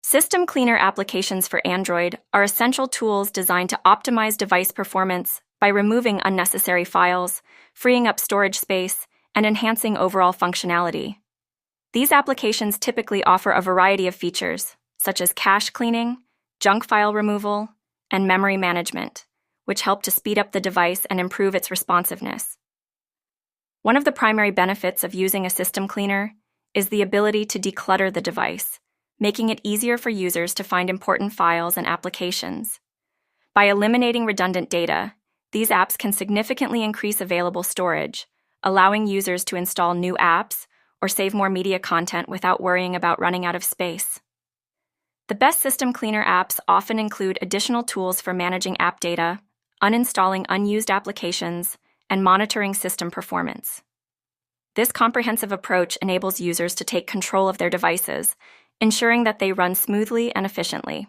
System cleaner applications for Android are essential tools designed to optimize device performance by removing unnecessary files, freeing up storage space, and enhancing overall functionality. These applications typically offer a variety of features, such as cache cleaning, junk file removal, and memory management, which help to speed up the device and improve its responsiveness. One of the primary benefits of using a system cleaner is the ability to declutter the device, making it easier for users to find important files and applications. By eliminating redundant data, these apps can significantly increase available storage, allowing users to install new apps or save more media content without worrying about running out of space. The best system cleaner apps often include additional tools for managing app data, uninstalling unused applications, and monitoring system performance. This comprehensive approach enables users to take control of their devices, ensuring that they run smoothly and efficiently.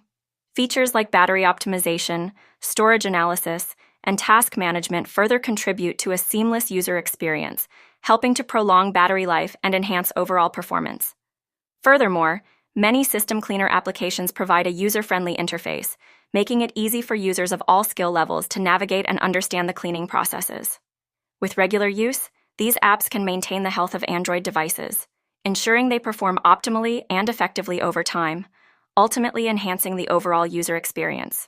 Features like battery optimization, storage analysis, and task management further contribute to a seamless user experience, helping to prolong battery life and enhance overall performance. Furthermore, many system cleaner applications provide a user-friendly interface, making it easy for users of all skill levels to navigate and understand the cleaning processes. With regular use, these apps can maintain the health of Android devices, ensuring they perform optimally and effectively over time, ultimately enhancing the overall user experience.